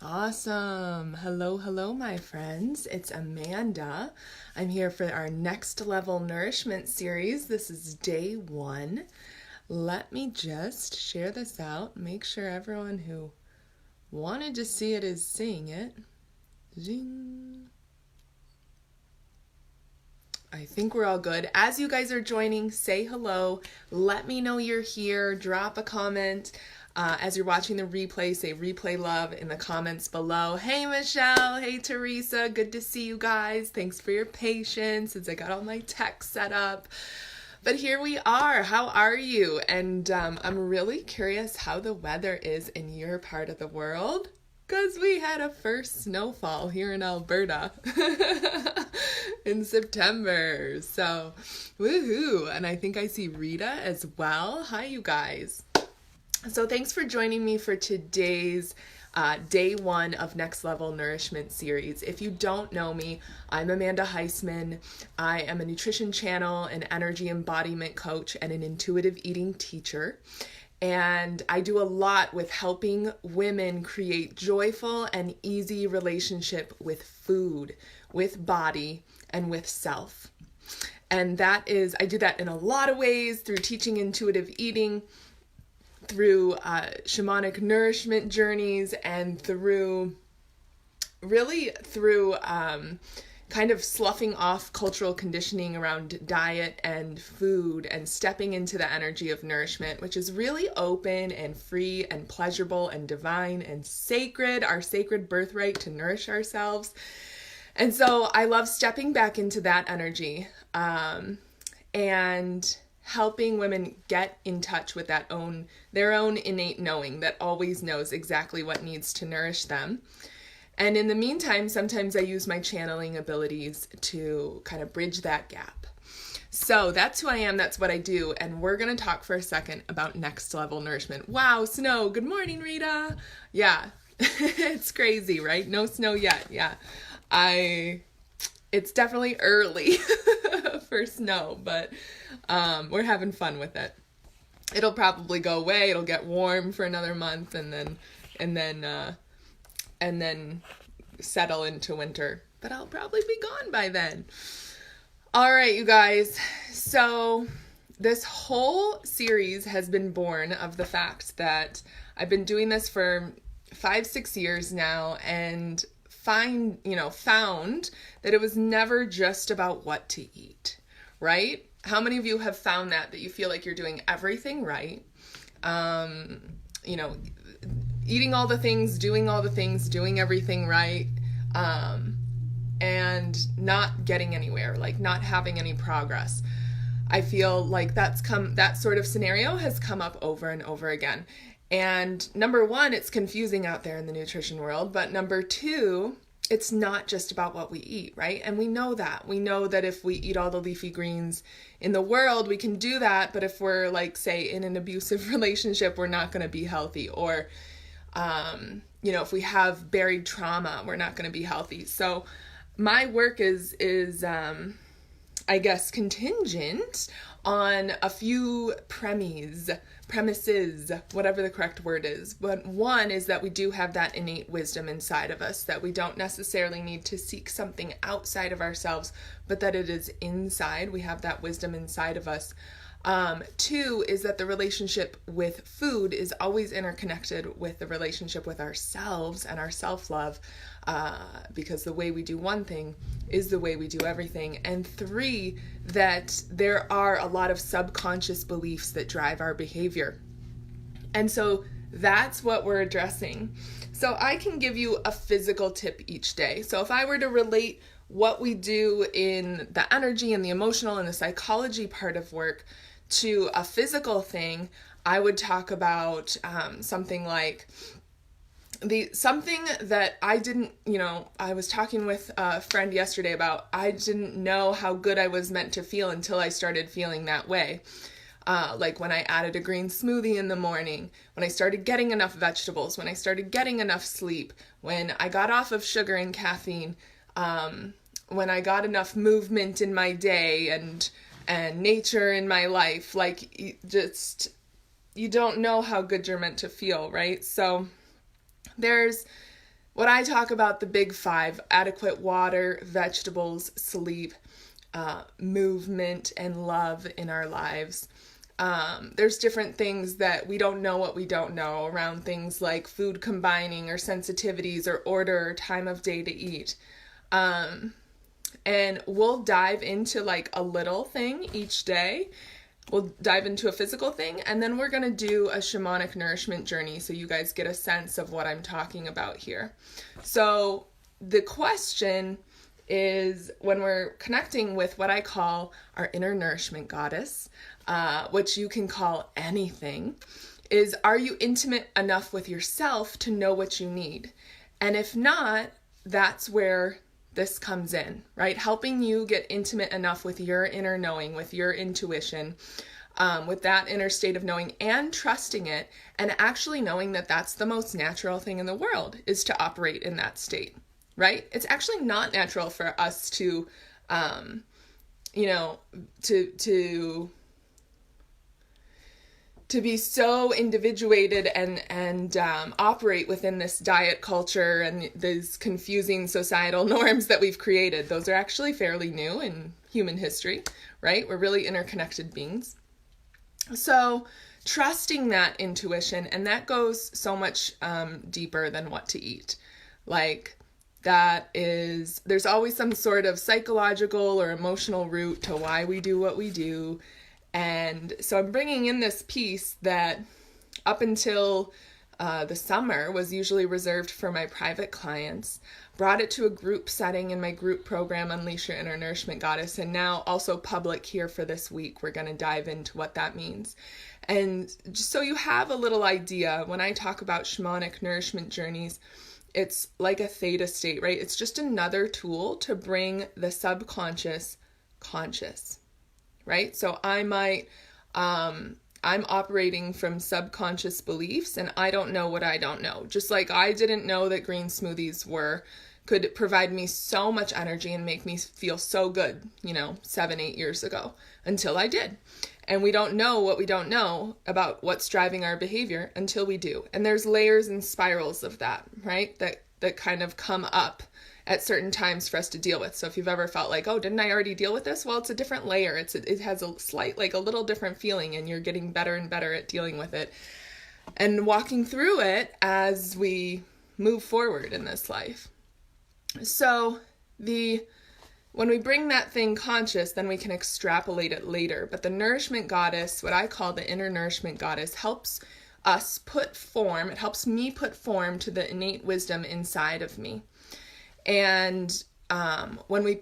Awesome. Hello, my friends. It's Amanda. I'm here for our next level nourishment series. This is day 1. Let me just share this out. Make sure everyone who wanted to see it is seeing it. Zing. I think we're all good. As you guys are joining, say hello. Let me know you're here. Drop a comment. As you're watching the replay, say replay love in the comments below. Hey, Michelle. Hey, Teresa. Good to see you guys. Thanks for your patience since I got all my tech set up. But here we are. How are you? And I'm really curious how the weather is in your part of the world, because we had a first snowfall here in Alberta in September. So, woohoo. And I think I see Rita as well. Hi, you guys. So thanks for joining me for today's day 1 of Next Level Nourishment series. If you don't know me, I'm Amanda Heisman. I am a nutrition channel, an energy embodiment coach, and an intuitive eating teacher. And I do a lot with helping women create joyful and easy relationship with food, with body, and with self. And I do that in a lot of ways through teaching intuitive eating, through shamanic nourishment journeys, and through kind of sloughing off cultural conditioning around diet and food and stepping into the energy of nourishment, which is really open and free and pleasurable and divine and sacred, our sacred birthright to nourish ourselves. And so I love stepping back into that energy and helping women get in touch with their own innate knowing that always knows exactly what needs to nourish them. And in the meantime, sometimes I use my channeling abilities to kind of bridge that gap. So that's who I am, that's what I do, and we're going to talk for a second about next level nourishment. Wow, snow. Good morning, Rita. Yeah, it's crazy, right? No snow yet. Yeah, it's definitely early for snow, but we're having fun with it. It'll probably go away. It'll get warm for another month, and then settle into winter. But I'll probably be gone by then. All right, you guys. So this whole series has been born of the fact that I've been doing this for 5-6 years now, and found that it was never just about what to eat, right? How many of you have found that you feel like you're doing everything right? Eating all the things, doing everything right, and not getting anywhere, like not having any progress. I feel like that sort of scenario has come up over and over again. And number 1, it's confusing out there in the nutrition world. But number 2, it's not just about what we eat, right? And we know that. We know that if we eat all the leafy greens in the world, we can do that. But if we're, like, say, in an abusive relationship, we're not going to be healthy. Or, if we have buried trauma, we're not going to be healthy. So my work is I guess, contingent on a few premises, whatever the correct word is. But one is that we do have that innate wisdom inside of us, that we don't necessarily need to seek something outside of ourselves, but that it is inside. We have that wisdom inside of us. 2 is that the relationship with food is always interconnected with the relationship with ourselves and our self-love, because the way we do one thing is the way we do everything. And 3, that there are a lot of subconscious beliefs that drive our behavior. And so that's what we're addressing. So I can give you a physical tip each day. So if I were to relate what we do in the energy and the emotional and the psychology part of work to a physical thing, I would talk about something like something that I didn't, I was talking with a friend yesterday about, I didn't know how good I was meant to feel until I started feeling that way. Like when I added a green smoothie in the morning, when I started getting enough vegetables, when I started getting enough sleep, when I got off of sugar and caffeine, when I got enough movement in my day and nature in my life. Like, you don't know how good you're meant to feel, right? So what I talk about, the big five: adequate water, vegetables, sleep, movement, and love in our lives. There's different things that we don't know what we don't know around things like food combining or sensitivities or order or time of day to eat. And we'll dive into like a little thing each day. We'll dive into a physical thing, and then we're going to do a shamanic nourishment journey so you guys get a sense of what I'm talking about here. So the question is, when we're connecting with what I call our inner nourishment goddess, which you can call anything, is, are you intimate enough with yourself to know what you need? And if not, that's where this comes in, right? Helping you get intimate enough with your inner knowing, with your intuition, with that inner state of knowing, and trusting it, and actually knowing that that's the most natural thing in the world, is to operate in that state, right? It's actually not natural for us to, to be so individuated and operate within this diet culture and these confusing societal norms that we've created. Those are actually fairly new in human history, right? We're really interconnected beings. So trusting that intuition, and that goes so much deeper than what to eat. Like, that is, there's always some sort of psychological or emotional root to why we do what we do. And so I'm bringing in this piece that up until the summer was usually reserved for my private clients, brought it to a group setting in my group program, Unleash Your Inner Nourishment Goddess, and now also public here for this week. We're going to dive into what that means. And just so you have a little idea, when I talk about shamanic nourishment journeys, it's like a theta state, right? It's just another tool to bring the subconscious conscious. Right? So I might, I'm operating from subconscious beliefs, and I don't know what I don't know. Just like I didn't know that green smoothies could provide me so much energy and make me feel so good, 7-8 years ago, until I did. And we don't know what we don't know about what's driving our behavior until we do. And there's layers and spirals of that, right? That kind of come up at certain times for us to deal with. So if you've ever felt like, oh, didn't I already deal with this? Well, it's a different layer. It has a slight, like a little different feeling, and you're getting better and better at dealing with it and walking through it as we move forward in this life. So when we bring that thing conscious, then we can extrapolate it later. But the nourishment goddess, what I call the inner nourishment goddess, helps us put form. It helps me put form to the innate wisdom inside of me. And when we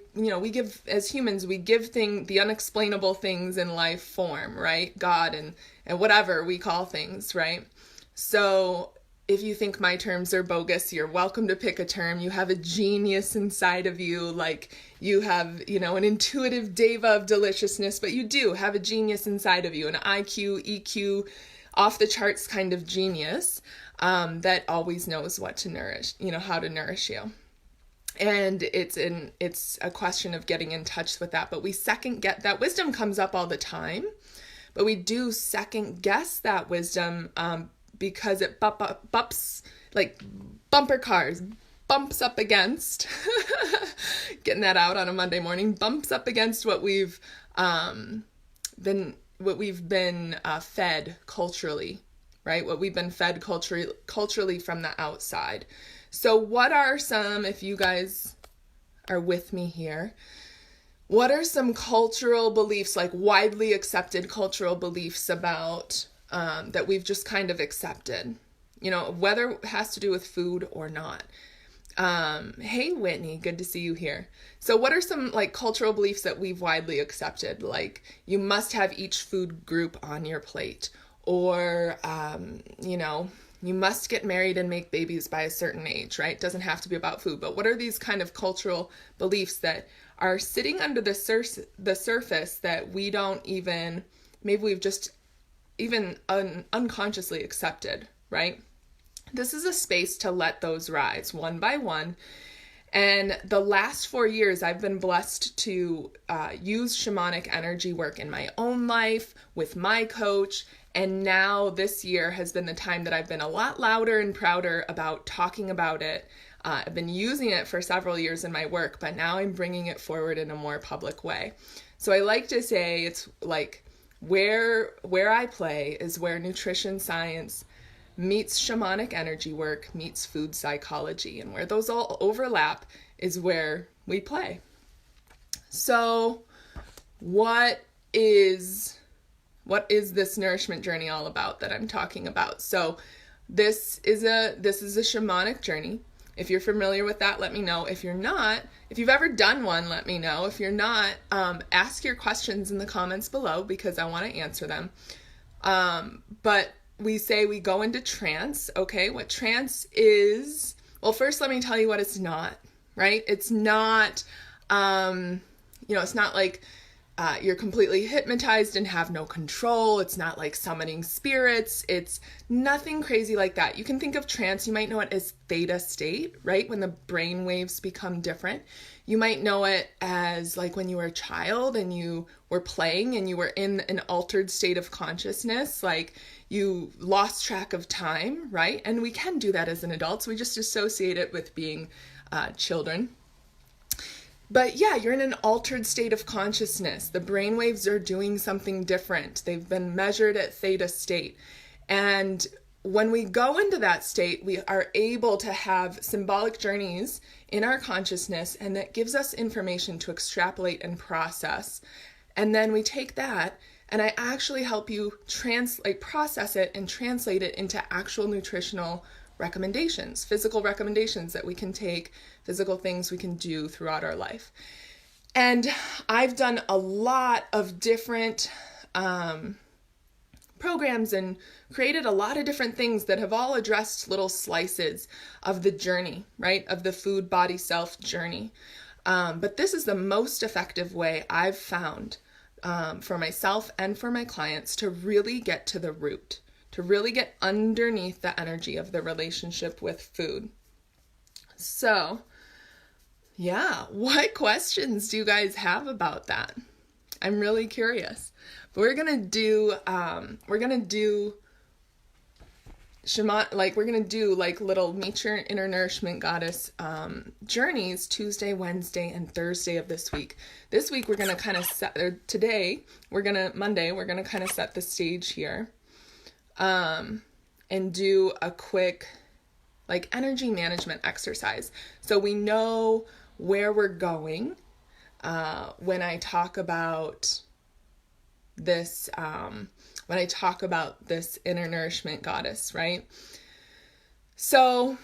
give, as humans, we give the unexplainable things in life form, right? God and whatever we call things, right? So if you think my terms are bogus, you're welcome to pick a term. You have a genius inside of you, like you have, an intuitive deva of deliciousness, but you do have a genius inside of you, an IQ, EQ, off the charts kind of genius that always knows what to nourish, how to nourish you. And it's a question of getting in touch with that. But we that wisdom comes up all the time, but we do second guess that wisdom because it bumps, like bumper cars, bumps up against, getting that out on a Monday morning, bumps up against what we've been fed culturally, right? What we've been fed culturally from the outside. So what are some, if you guys are with me here, what are some cultural beliefs, like widely accepted cultural beliefs about, that we've just kind of accepted, whether it has to do with food or not? Hey, Whitney, good to see you here. So what are some like cultural beliefs that we've widely accepted? Like you must have each food group on your plate, or, you must get married and make babies by a certain age, right? It doesn't have to be about food, but what are these kind of cultural beliefs that are sitting under the surface that we don't even, maybe we've just even unconsciously accepted, right? This is a space to let those rise one by one. And the last 4 years, I've been blessed to use shamanic energy work in my own life, with my coach, And now this year has been the time that I've been a lot louder and prouder about talking about it. I've been using it for several years in my work, but now I'm bringing it forward in a more public way. So I like to say it's like where I play is where nutrition science meets shamanic energy work, meets food psychology, and where those all overlap is where we play. So what is this nourishment journey all about that I'm talking about? So this is a shamanic journey. If you're familiar with that, let me know. If you're not, if you've ever done one, let me know. If you're not, ask your questions in the comments below because I want to answer them. But we say we go into trance, okay? What trance is, well, first let me tell you what it's not, right? It's not, it's not like you're completely hypnotized and have no control. It's not like summoning spirits. It's nothing crazy like that. You can think of trance, you might know it as theta state, right? When the brain waves become different. You might know it as like when you were a child and you were playing and you were in an altered state of consciousness, like you lost track of time, right? And we can do that as an adult, so we just associate it with being children. But yeah, you're in an altered state of consciousness. The brainwaves are doing something different. They've been measured at theta state. And when we go into that state, we are able to have symbolic journeys in our consciousness, and that gives us information to extrapolate and process. And then we take that, and I actually help you process it and translate it into actual nutritional recommendations, physical recommendations that we can take, physical things we can do throughout our life. And I've done a lot of different programs and created a lot of different things that have all addressed little slices of the journey, right? Of the food, body, self journey. But this is the most effective way I've found for myself and for my clients to really get to the root, to really get underneath the energy of the relationship with food. So, yeah, what questions do you guys have about that? I'm really curious. But we're gonna do little Meet Your Inner Nourishment Goddess journeys Tuesday, Wednesday, and Thursday of this week. This week we're gonna kind of Monday, we're gonna kind of set the stage here. And do a quick energy management exercise. So we know where we're going when I talk about this inner nourishment goddess, right? So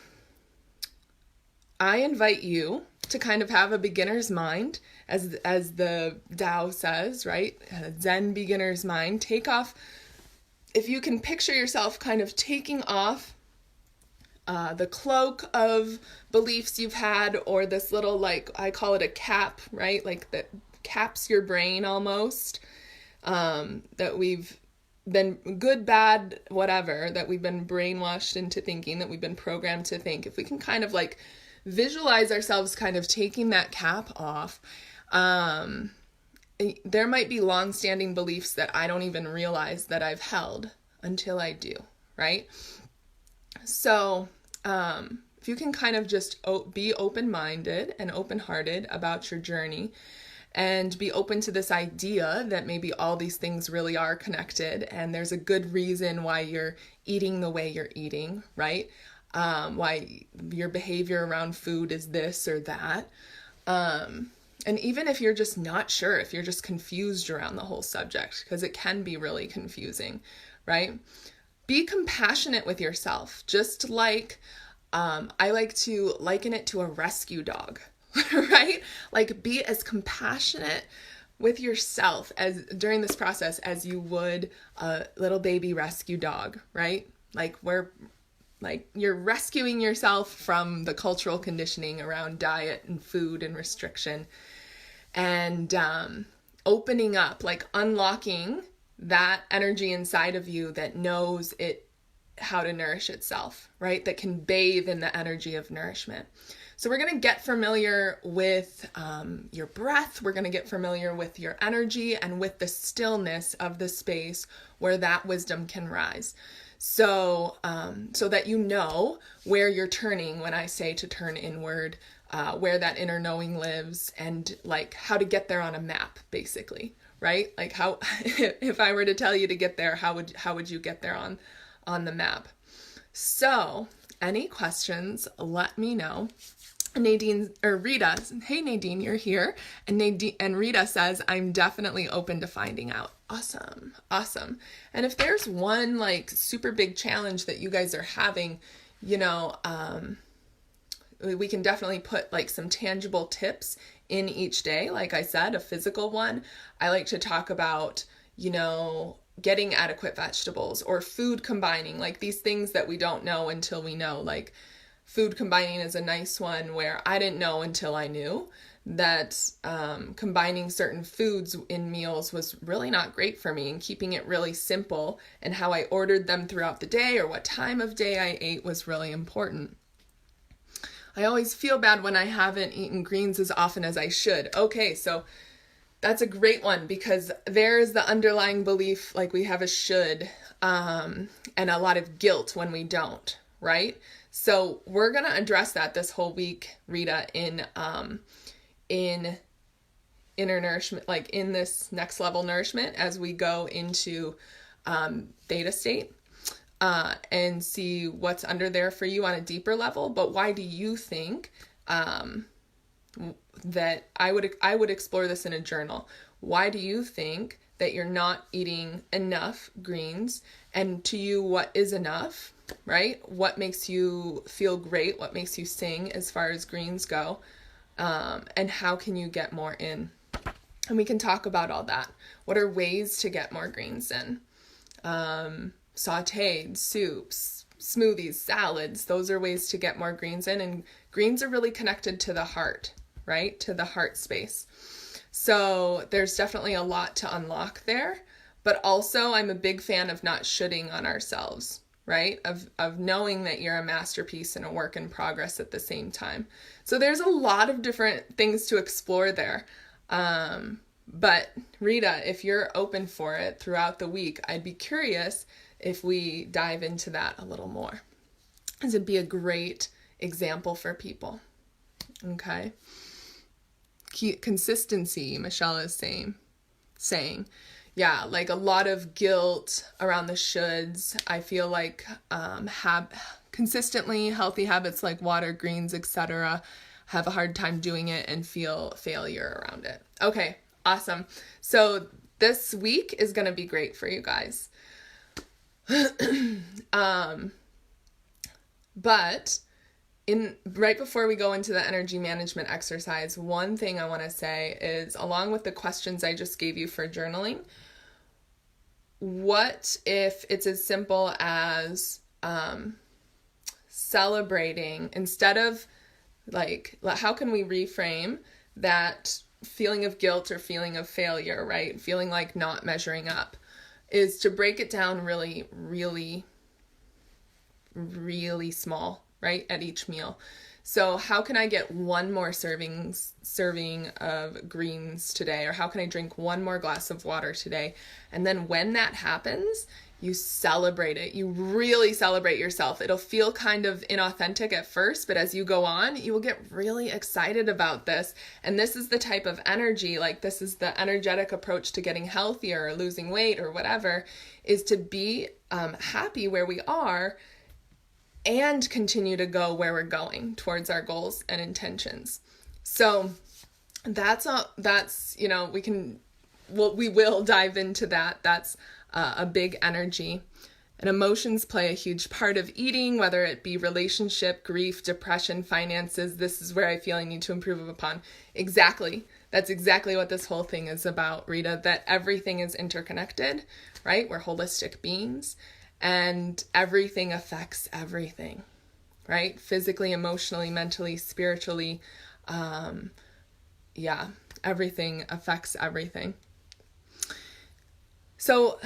I invite you to kind of have a beginner's mind, as the Tao says, right? Zen beginner's mind. Take off, if you can picture yourself kind of taking off the cloak of beliefs you've had, or this little, I call it a cap, right? That caps your brain almost, that we've been good, bad, whatever, that we've been brainwashed into thinking, that we've been programmed to think. If we can kind of visualize ourselves kind of taking that cap off, there might be long-standing beliefs that I don't even realize that I've held until I do, right? So if you can kind of just be open-minded and open-hearted about your journey, and be open to this idea that maybe all these things really are connected, and there's a good reason why you're eating the way you're eating, right? Why your behavior around food is this or that. And even if you're just not sure, if you're just confused around the whole subject, because it can be really confusing, right? Be compassionate with yourself, just like I like to liken it to a rescue dog, right? Be as compassionate with yourself as during this process as you would a little baby rescue dog, right? You're rescuing yourself from the cultural conditioning around diet and food and restriction, and opening up, unlocking that energy inside of you that knows it how to nourish itself, right? That can bathe in the energy of nourishment. So we're going to get familiar with your breath. We're going to get familiar with your energy and with the stillness of the space where that wisdom can rise. So, so that you know where you're turning when I say to turn inward, where that inner knowing lives, and like how to get there on a map, basically, right? Like how, if I were to tell you to get there, how would you get there on the map? So, any questions, let me know. Nadine or Rita, hey Nadine, you're here. And Rita says, I'm definitely open to finding out. Awesome. And if there's one like super big challenge that you guys are having, we can definitely put like some tangible tips in each day. Like I said, a physical one. I like to talk about, getting adequate vegetables or food combining, like these things that we don't know until we know. Like food combining is a nice one where I didn't know until I knew that combining certain foods in meals was really not great for me, and keeping it really simple and how I ordered them throughout the day or what time of day I ate was really important. I always feel bad when I haven't eaten greens as often as I should. Okay, so that's a great one, because there's the underlying belief, like we have a should, and a lot of guilt when we don't, right? So we're going to address that this whole week, Rita, in inner nourishment, like in this next level nourishment as we go into theta state, and see what's under there for you on a deeper level. But why do you think that I would explore this in a journal? Why do you think that you're not eating enough greens? And to you, what is enough, right? What makes you feel great? What makes you sing as far as greens go? And how can you get more in? And we can talk about all that. What are ways to get more greens in? Sauteed, soups, smoothies, salads, those are ways to get more greens in. And greens are really connected to the heart, right? To the heart space. So there's definitely a lot to unlock there. But also I'm a big fan of not shoulding on ourselves, right? Of knowing that you're a masterpiece and a work in progress at the same time. So there's a lot of different things to explore there. But Rita, if you're open for it throughout the week, I'd be curious if we dive into that a little more. This would be a great example for people. Okay. Consistency, Michelle is saying. Yeah, like a lot of guilt around the shoulds. I feel like consistently healthy habits like water, greens, etc. have a hard time doing it and feel failure around it. Okay, awesome. So this week is going to be great for you guys. But right before we go into the energy management exercise, one thing I want to say is, along with the questions I just gave you for journaling, what if it's as simple as celebrating, instead of like, how can we reframe that feeling of guilt or feeling of failure, right? Feeling like not measuring up, is to break it down really, really, really small, right? At each meal. So how can I get one more serving of greens today? Or how can I drink one more glass of water today? And then when that happens, you celebrate it. You really celebrate yourself. It'll feel kind of inauthentic at first, but as you go on, you will get really excited about this. And this is the type of energy, like this is the energetic approach to getting healthier or losing weight or whatever, is to be happy where we are and continue to go where we're going towards our goals and intentions. So that's we will dive into that. That's a big energy. And emotions play a huge part of eating, whether it be relationship, grief, depression, finances. This is where I feel I need to improve upon. Exactly. That's exactly what this whole thing is about, Rita, that everything is interconnected, right? We're holistic beings. And everything affects everything, right? Physically, emotionally, mentally, spiritually. Everything affects everything. So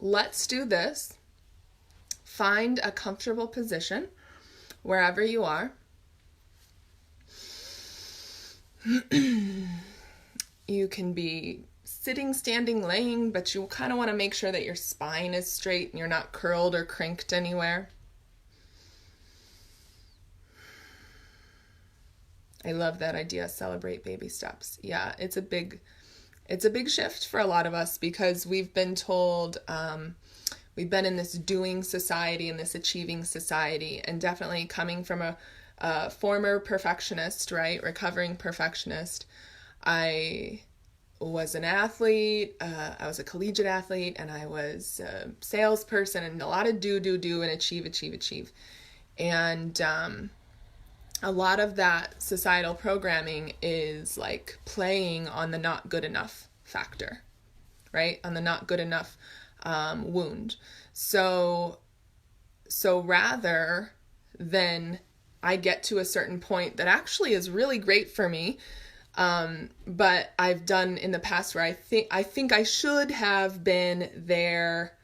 let's do this. Find a comfortable position wherever you are. You can be sitting, standing, laying, but you kind of want to make sure that your spine is straight and you're not curled or crinked anywhere. I love that idea, celebrate baby steps. Yeah, it's a big shift for a lot of us because we've been told, we've been in this doing society and this achieving society, and definitely coming from a former perfectionist, right? Recovering perfectionist. I was an athlete, I was a collegiate athlete, and I was a salesperson, and a lot of do, and achieve. And a lot of that societal programming is like playing on the not good enough factor, right? On the not good enough wound. So rather than I get to a certain point that actually is really great for me, but I've done in the past where I think I should have been there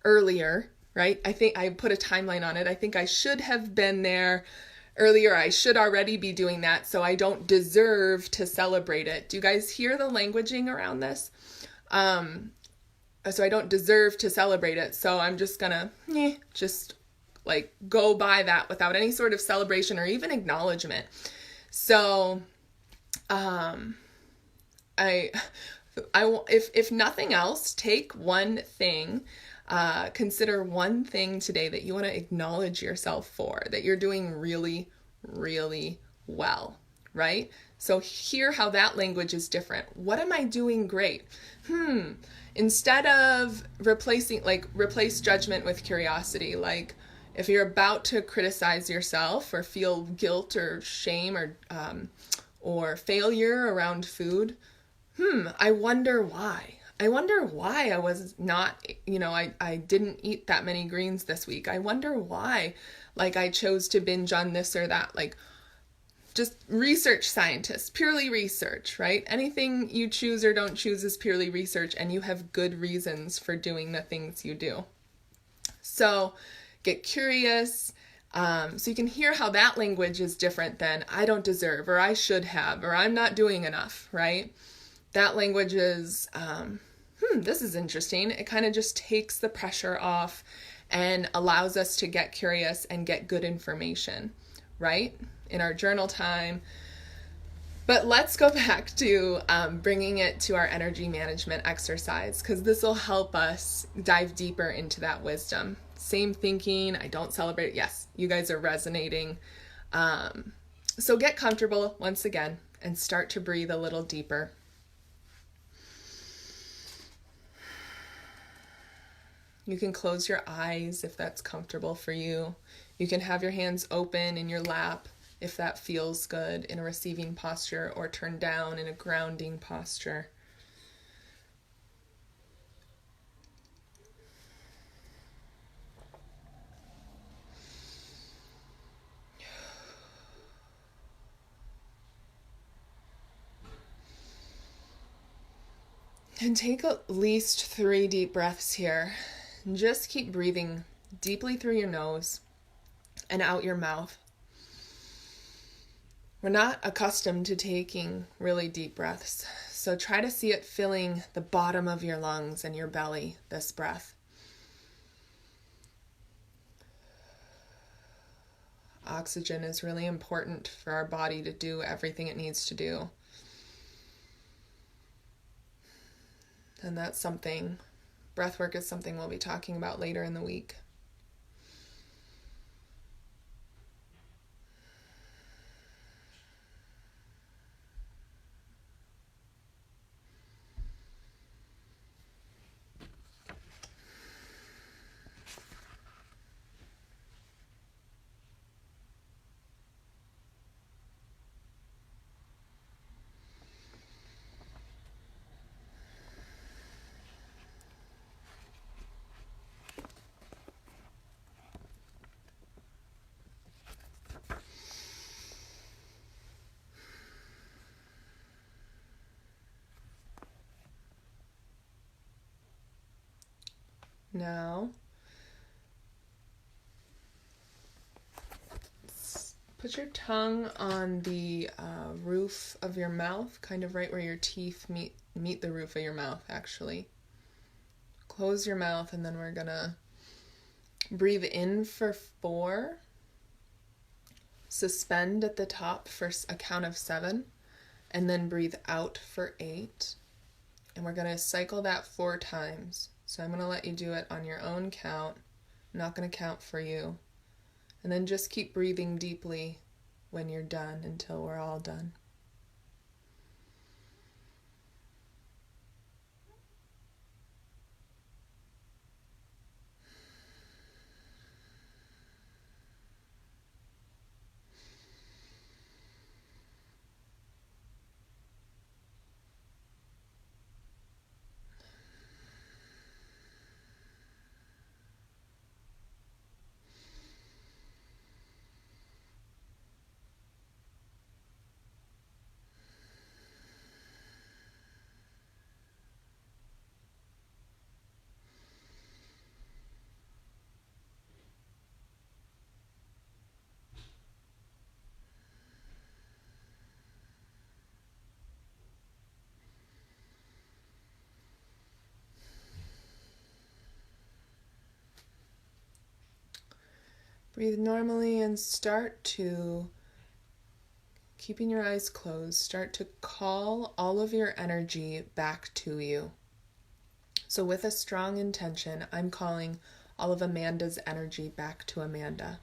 earlier, right? I think I put a timeline on it. I think I should have been there earlier. I should already be doing that, so I don't deserve to celebrate it. Do you guys hear the languaging around this? So I don't deserve to celebrate it, so I'm just gonna just like go by that without any sort of celebration or even acknowledgement. So if nothing else, take one thing, consider one thing today that you want to acknowledge yourself for, that you're doing really, really well, right? So hear how that language is different. What am I doing great? Instead of replace judgment with curiosity. Like if you're about to criticize yourself or feel guilt or shame or failure around food, I wonder why. I wonder why I was not, I didn't eat that many greens this week. I wonder why, like, I chose to binge on this or that. Like, just research scientists, purely research, right? Anything you choose or don't choose is purely research, and you have good reasons for doing the things you do. So get curious, so you can hear how that language is different than I don't deserve, or I should have, or I'm not doing enough, right? That language is, this is interesting. It kind of just takes the pressure off and allows us to get curious and get good information, right? In our journal time. But let's go back to bringing it to our energy management exercise, because this will help us dive deeper into that wisdom. Same thinking, I don't celebrate it. Yes, you guys are resonating. So get comfortable once again and start to breathe a little deeper. You can close your eyes if that's comfortable for you. You can have your hands open in your lap if that feels good, in a receiving posture, or turn down in a grounding posture. And take at least 3 deep breaths here. And just keep breathing deeply through your nose and out your mouth. We're not accustomed to taking really deep breaths, so try to see it filling the bottom of your lungs and your belly, this breath. Oxygen is really important for our body to do everything it needs to do. And that's something, breath work is something we'll be talking about later in the week. Now, put your tongue on the roof of your mouth, kind of right where your teeth meet the roof of your mouth, actually. Close your mouth, and then we're gonna breathe in for 4. Suspend at the top for a count of 7, and then breathe out for 8. And we're gonna cycle that 4 times. So I'm gonna let you do it on your own count. I'm not gonna count for you. And then just keep breathing deeply when you're done until we're all done. Breathe normally and start to, keeping your eyes closed, start to call all of your energy back to you. So with a strong intention, I'm calling all of Amanda's energy back to Amanda.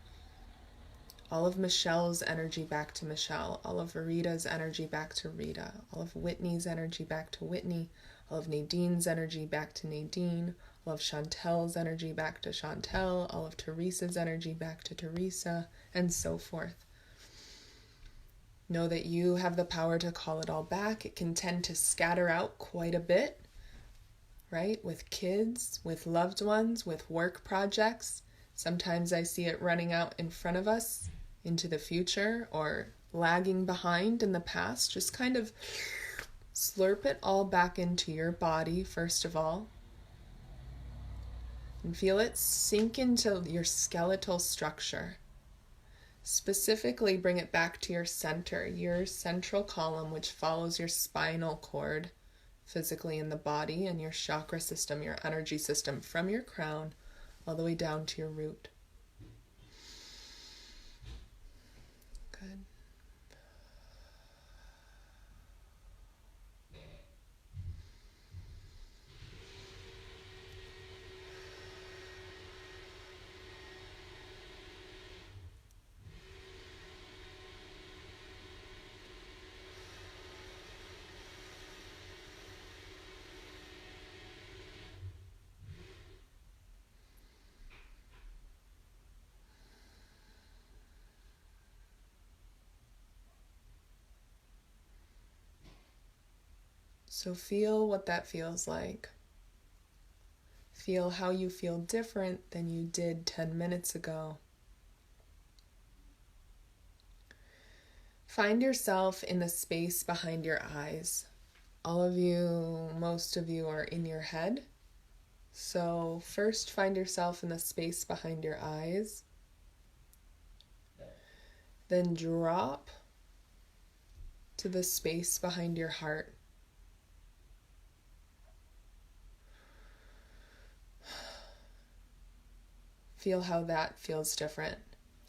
All of Michelle's energy back to Michelle. All of Rita's energy back to Rita. All of Whitney's energy back to Whitney. All of Nadine's energy back to Nadine. All of Chantel's energy back to Chantel. All of Teresa's energy back to Teresa, and so forth. Know that you have the power to call it all back. It can tend to scatter out quite a bit, right? With kids, with loved ones, with work projects. Sometimes I see it running out in front of us into the future or lagging behind in the past. Just kind of slurp it all back into your body, first of all. And feel it sink into your skeletal structure. Specifically, bring it back to your center, your central column, which follows your spinal cord physically in the body, and your chakra system, your energy system, from your crown all the way down to your root. Good. So feel what that feels like. Feel how you feel different than you did 10 minutes ago. Find yourself in the space behind your eyes. All of you, most of you are in your head. So first find yourself in the space behind your eyes. Then drop to the space behind your heart. Feel how that feels different.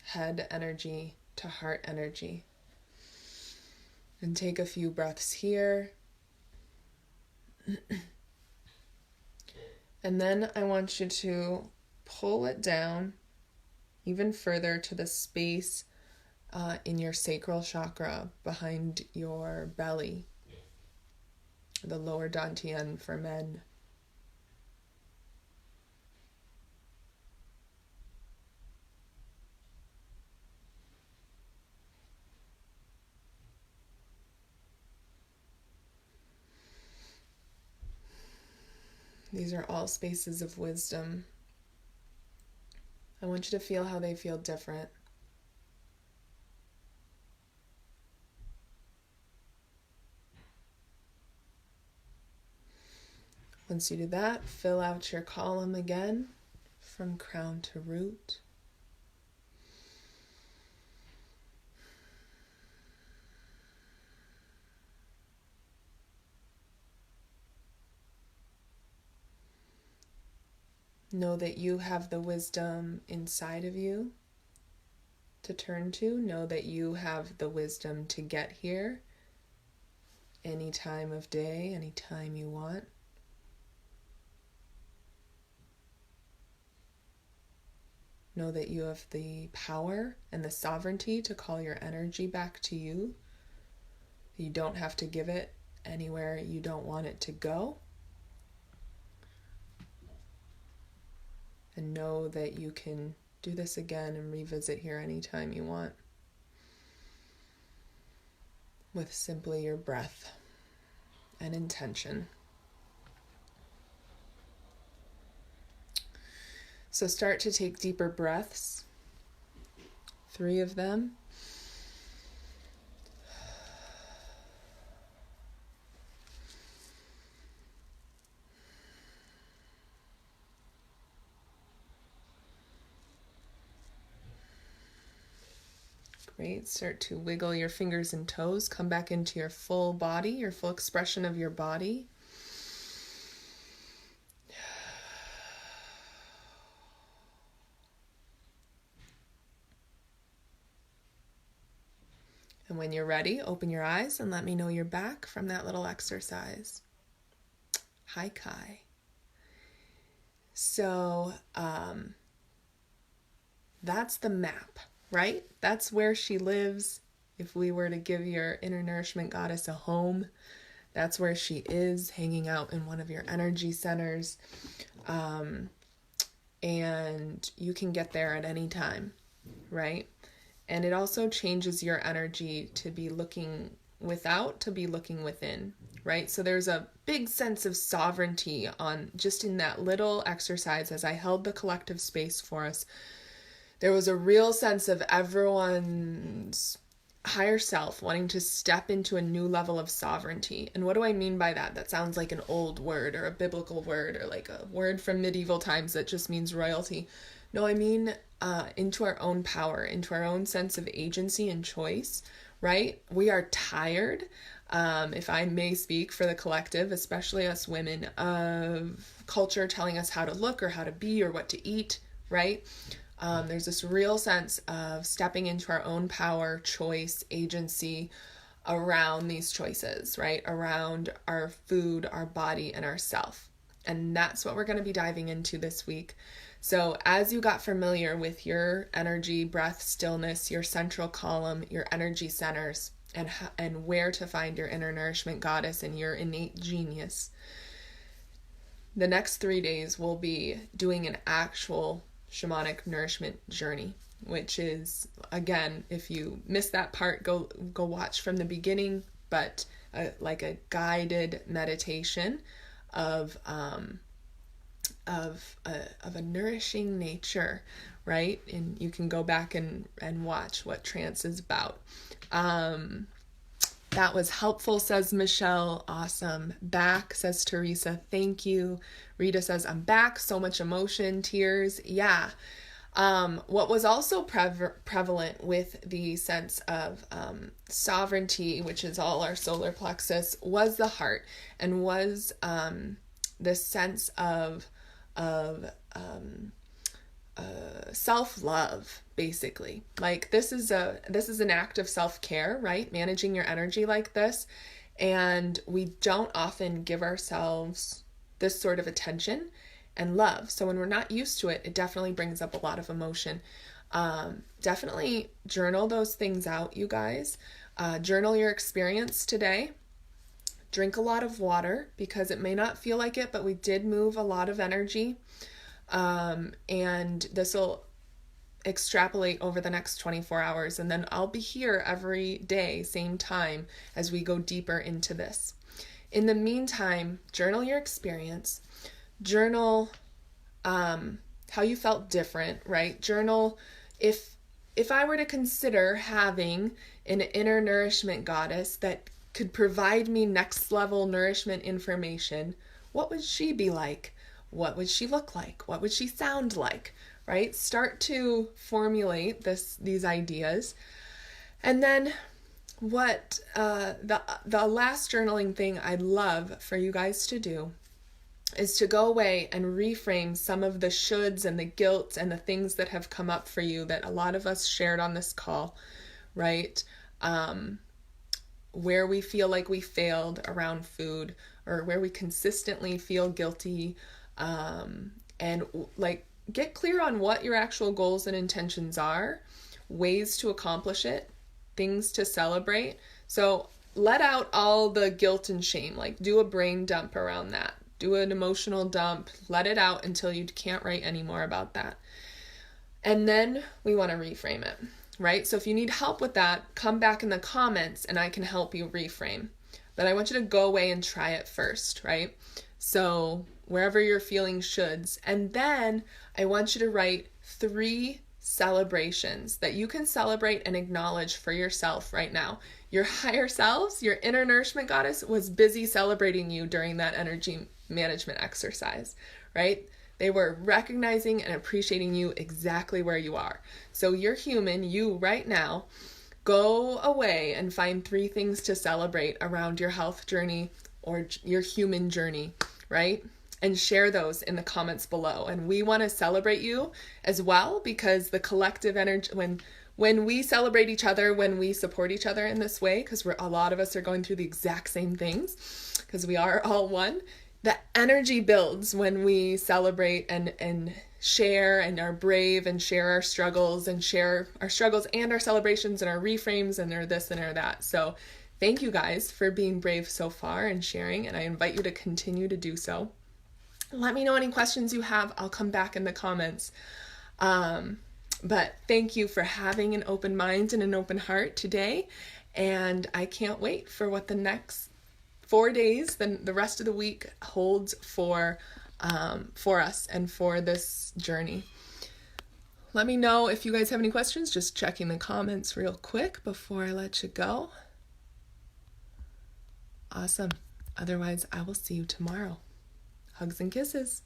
Head energy to heart energy. And take a few breaths here. And then I want you to pull it down even further to the space in your sacral chakra behind your belly, the lower dantian for men. These are all spaces of wisdom. I want you to feel how they feel different. Once you do that, fill out your column again from crown to root. Know that you have the wisdom inside of you to turn to. Know that you have the wisdom to get here any time of day, any time you want. Know that you have the power and the sovereignty to call your energy back to you. You don't have to give it anywhere you don't want it to go. And know that you can do this again and revisit here anytime you want with simply your breath and intention. So start to take deeper breaths, 3 of them. Great. Start to wiggle your fingers and toes. Come back into your full body, your full expression of your body. And when you're ready, open your eyes and let me know you're back from that little exercise. Hi, Kai. So, that's the map, right? That's where she lives. If we were to give your inner nourishment goddess a home, that's where she is, hanging out in one of your energy centers. And you can get there at any time, right? And it also changes your energy to be looking without to be looking within, right? So there's a big sense of sovereignty on just in that little exercise. As I held the collective space for us, there was a real sense of everyone's higher self wanting to step into a new level of sovereignty. And what do I mean by that? That sounds like an old word or a biblical word or like a word from medieval times that just means royalty. No, I mean into our own power, into our own sense of agency and choice, right? We are tired, if I may speak for the collective, especially us women, of culture telling us how to look or how to be or what to eat, right? There's this real sense of stepping into our own power, choice, agency around these choices, right? Around our food, our body, and ourself. And that's what we're going to be diving into this week. So as you got familiar with your energy, breath, stillness, your central column, your energy centers, and where to find your inner nourishment goddess and your innate genius, the next 3 days we'll be doing an actual shamanic nourishment journey, which is, again, if you missed that part, go watch from the beginning, but like a guided meditation of a nourishing nature, right? And you can go back and watch what trance is about. That was helpful, says Michelle. Awesome. Back, says Teresa. Thank you. Rita says, I'm back. So much emotion, tears. Yeah. What was also prevalent with the sense of sovereignty, which is all our solar plexus, was the heart, and was the sense of self-love, basically. Like this is an act of self-care, right? Managing your energy like this. And we don't often give ourselves this sort of attention and love. So when we're not used to it, it definitely brings up a lot of emotion. Definitely journal those things out, you guys. Journal your experience today. Drink a lot of water, because it may not feel like it, but we did move a lot of energy. And this will extrapolate over the next 24 hours. And then I'll be here every day, same time, as we go deeper into this. In the meantime, journal your experience. Journal how you felt different, right? Journal if I were to consider having an inner nourishment goddess that could provide me next level nourishment information, what would she be like? What would she look like? What would she sound like? Right? Start to formulate these ideas. And then what the last journaling thing I'd love for you guys to do is to go away and reframe some of the shoulds and the guilt and the things that have come up for you that a lot of us shared on this call, right? Where we feel like we failed around food, or where we consistently feel guilty, and like get clear on what your actual goals and intentions are, ways to accomplish it, things to celebrate. So let out all the guilt and shame, like do a brain dump around that. Do an emotional dump, let it out until you can't write anymore about that. And then we want to reframe it, right? So if you need help with that, come back in the comments and I can help you reframe. But I want you to go away and try it first, right? So wherever you're feeling shoulds. And then I want you to write 3 celebrations that you can celebrate and acknowledge for yourself right now. Your higher selves, your inner nourishment goddess, was busy celebrating you during that energy management exercise, right? They were recognizing and appreciating you exactly where you are. So you're human, you right now, go away and find 3 things to celebrate around your health journey or your human journey, right? And share those in the comments below. And we want to celebrate you as well, because the collective energy, when we celebrate each other, when we support each other in this way, because a lot of us are going through the exact same things, because we are all one, the energy builds when we celebrate and share and are brave and share our struggles and our celebrations and our reframes and our this and our that. So thank you guys for being brave so far and sharing, and I invite you to continue to do so. Let me know any questions you have. I'll come back in the comments. But thank you for having an open mind and an open heart today. And I can't wait for what the next 4 days, then the rest of the week holds for us and for this journey. Let me know if you guys have any questions. Just checking the comments real quick before I let you go. Awesome. Otherwise, I will see you tomorrow. Hugs and kisses.